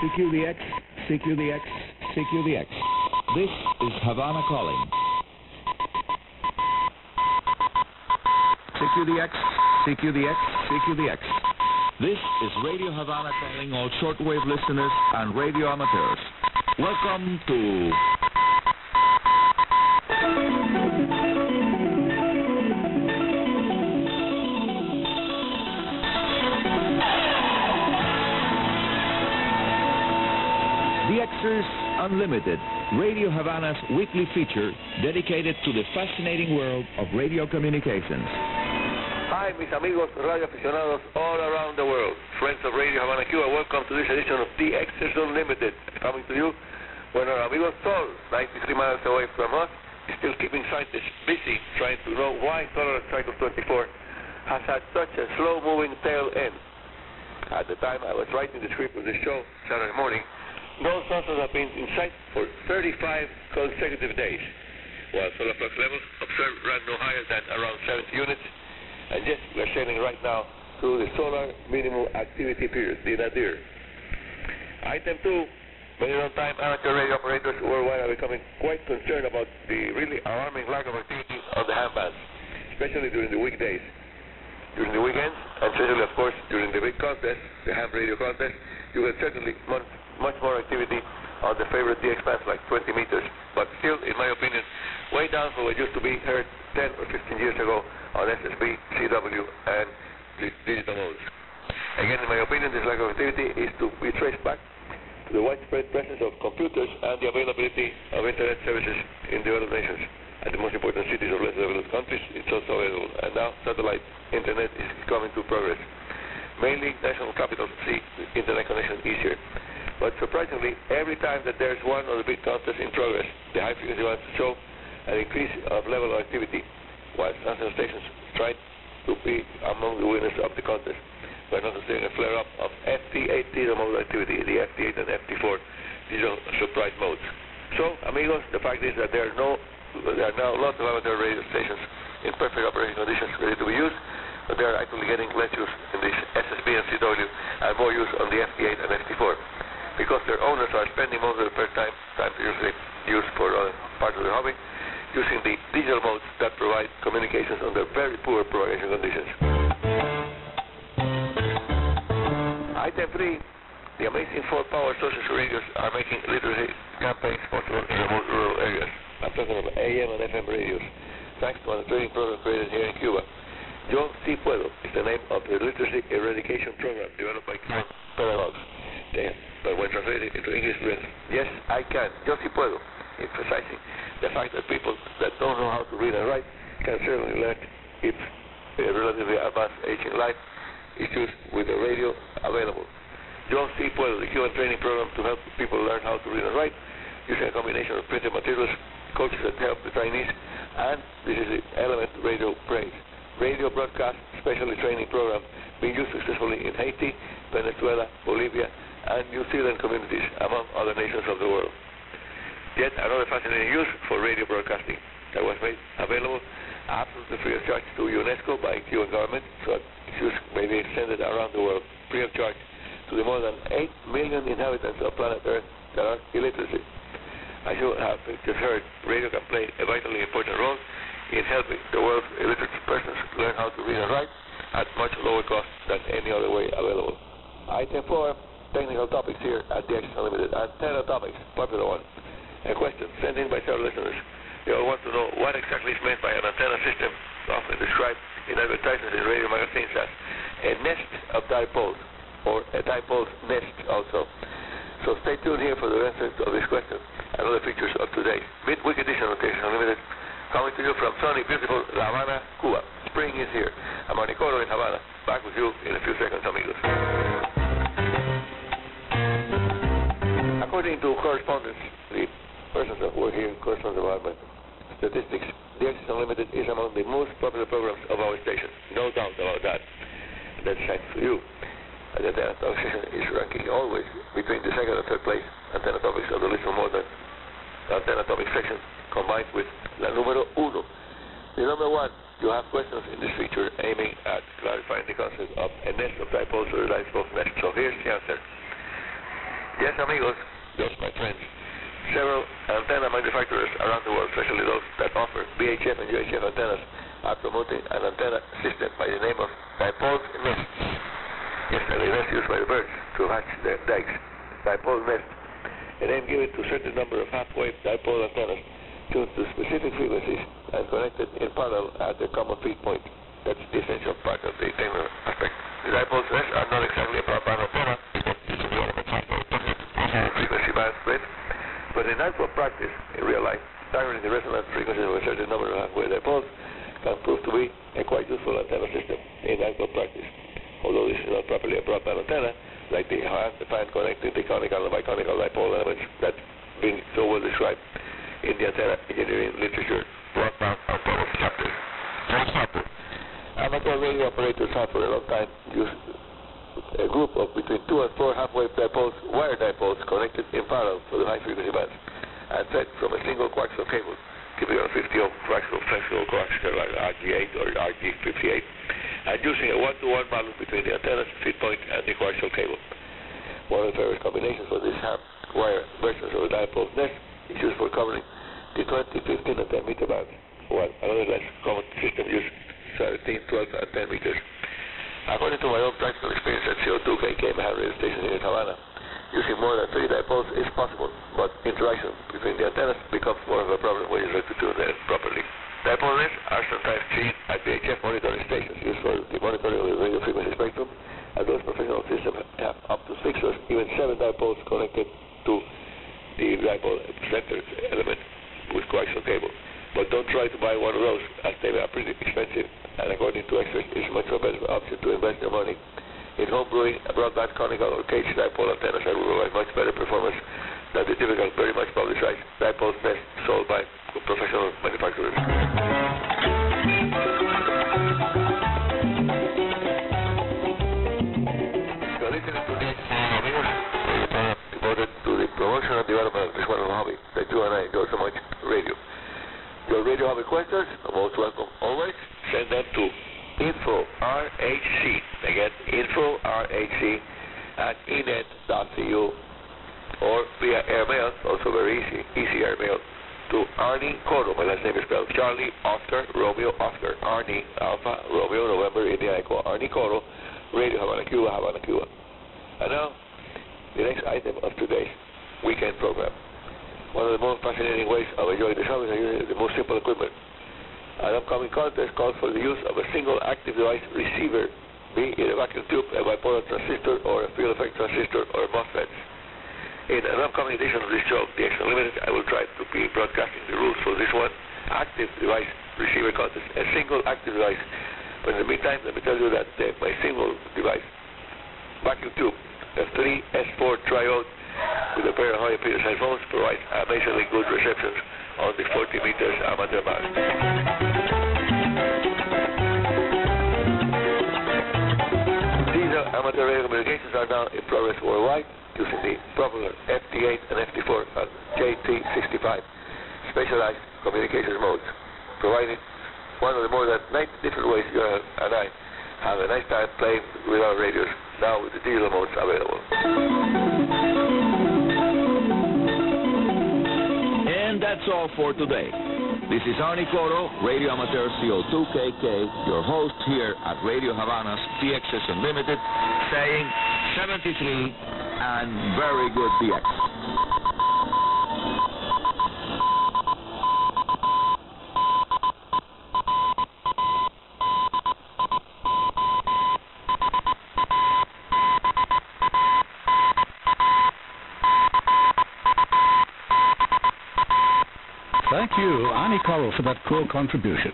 CQDX, CQDX, CQDX. This is Havana calling. CQDX, CQDX, CQDX. This is Radio Havana calling all shortwave listeners and radio amateurs. Welcome to... DXers Unlimited, Radio Havana's weekly feature dedicated to the fascinating world of radio communications. Hi, mis amigos radio aficionados all around the world. Friends of Radio Havana Cuba, welcome to this edition of DXers Unlimited. Coming to you when our amigo Sol, 93 miles away from us, is still keeping scientists busy trying to know why Solar Cycle 24 has had such a slow-moving tail end. At the time I was writing the script of the show, Saturday morning, those saucers have been in sight for 35 consecutive days, while solar flux levels observed ran no higher than around 70 units, and yes, we're sailing right now through the solar minimum activity period, the nadir. Item 2, many long-time amateur radio operators worldwide are becoming quite concerned about the really alarming lack of activity on the ham bands, especially during the weekdays. During the weekends, and especially, of course, during the big contest, the ham radio contest, you will certainly much more activity on the favorite DX bands like 20 meters, but still, in my opinion, way down from what used to be heard 10 or 15 years ago on SSB, CW, and digital modes. Again, in my opinion, this lack of activity is to be traced back to the widespread presence of computers and the availability of internet services in developed nations. At the most important cities of less developed countries, it's also available, and now satellite internet is coming to progress. Mainly, national capitals see internet connection easier. But surprisingly, every time that there's one of the big contests in progress, the high frequency ones show an increase of level of activity, while national stations try to be among the winners of the contest. We're not seeing a flare-up of FT8 digital mode activity, the FT8 and FT4 digital surprise modes. So, amigos, the fact is that there are now lots of amateur radio stations in perfect operating conditions ready to be used, but they are actually getting less use in the SSB and CW and more use on the FT8 and FT4. Because their owners are spending most of their time usually used for part of their hobby, using the digital modes that provide communications under very poor propagation conditions. Item 3, the amazing 4-power social radios are making literacy campaigns possible in remote rural areas. I'm talking about AM and FM radios, thanks to a training program created here in Cuba. Yo Si Puedo is the name of the literacy eradication program developed by Cuban pedagogues. But when translated into English, yes, I can, yo si puedo, emphasizing the fact that people that don't know how to read and write can certainly learn if a relatively advanced age in life is used with the radio available. Yo si puedo, the Cuban training program to help people learn how to read and write, using a combination of printed materials, coaches that help the trainees, and this is the Element Radio Praise. Radio broadcast specially training program being used successfully in Haiti, Venezuela, Bolivia, and New Zealand communities, among other nations of the world. Yet another fascinating use for radio broadcasting that was made available absolutely free of charge to UNESCO by Cuban government, so that its use may be extended around the world free of charge to the more than 8 million inhabitants of planet Earth that are illiterate. As you have just heard, radio can play a vitally important role in helping the world's illiterate persons learn how to read and write at much lower cost than any other way available. Item 4, technical topics here at DXers Unlimited. Antenna topics, popular one. A question sent in by several listeners. They all want to know what exactly is meant by an antenna system, often described in advertisements in radio magazines as a nest of dipoles, or a dipole's nest also. So stay tuned here for the answers of this question and other features of today's midweek edition of DXers Unlimited, coming to you from sunny, beautiful La Habana, Cuba. Spring is here. I'm Manicoro in Havana. Back with you in a few seconds, amigos. According to correspondence, the persons that work here in correspondence department statistics, DXers Unlimited is among the most popular programs of our station. No doubt about that. That's thanks to you. The antenna topic section is ranking always between the second and third place antenna topics of the list of more than the antenna topic section combined with la número uno. The number one, you have questions in this feature aiming at clarifying the concept of a nest of dipoles or dipole nest. So here's the answer. Yes, amigos, those my friends. Several antenna manufacturers around the world, especially those that offer VHF and UHF antennas, are promoting an antenna system by the name of dipole nests. Yes, the nest used by the birds to hatch their eggs. Dipole nest. A name given to a certain number of half-wave dipole antennas tuned to specific frequencies and connected in parallel at their common feed point. That's the essential part of the technical aspect. The dipole nests are not exactly a broadband antenna, frequency band width, but in actual practice, in real life, targeting the resonant frequencies of a certain number of half-wave dipoles can prove to be a quite useful antenna system in actual practice. Although this is not properly a broadband antenna, like the hand connecting the conical and biconical dipole elements that's been so well described in the antenna engineering literature, broadband antenna chapters. For example, amateur radio operators have for a long time used a group of between 2 and 4 half-wave dipoles, wire dipoles, connected in parallel for the high-frequency bands, and fed from a single coaxial cable, keeping on 50 ohm flexible coaxial like RG8 or RG58, and using a 1-to-1 balance between the antenna's feed point and the coaxial cable. One of the favorite combinations for these half-wire versions of the dipole nest is used for covering the 20, 15, and 10 meter bands, while another less common system uses 13, 12, and 10 meters. According to my own practical experience at CO2KK radio station in Havana, using more than 3 dipoles is possible, but interaction between the antennas becomes more of a problem when you try to tune them properly. Dipole nests are sometimes seen at VHF monitoring stations used for the monitoring of the radio frequency spectrum, and those professional systems have up to 6 or even 7 dipoles connected to the dipole center element with coaxial cable. But don't try to buy one of those, as they are pretty expensive, and according to experts, it's much more better option to invest your money in home brewing a broadband conical or cage dipole antennas that will provide much better performance than the typical, very much publicized dipole nest sold by professional manufacturers. So listening to this, devoted to the promotion and development of this wonderful hobby that you and I enjoy so much, radio. Your radio hobby questions are most welcome always. Send them to info-rhc, again, info-rhc@enet.cu, or via airmail, also very easy airmail, to Arnie Coro. My last name is spelled Charlie, Oscar, Romeo, Oscar, Arnie, Alpha, Romeo, November, India, Echo, Arnie Coro, Radio Havana Cuba, Havana, Cuba. And now, the next item of today's weekend program. One of the most fascinating ways of enjoying the show is using the most simple equipment. An upcoming contest calls for the use of a single active device receiver, be it a vacuum tube, a bipolar transistor, or a field effect transistor, or MOSFETs. In an upcoming edition of this show, DXers Unlimited, I will try to be broadcasting the rules for this one active device receiver contest, a single active device. But in the meantime, let me tell you that my single device vacuum tube, a 3S4 triode with a pair of Hoya Peters headphones, provides amazingly good receptions on the 40 meters amateur band. These amateur radio communications are now in progress worldwide using the popular FT8 and FT4 and JT65 specialized communications modes, providing one of the more than 90 different ways you and I have a nice time playing with our radios, now with the digital modes available. And that's all for today. This is Arnie Coro, Radio Amateur CO2KK, your host here at Radio Havana's DXers Unlimited, saying 73 and very good DX. Thank you, Arnie Coro, for that cool contribution.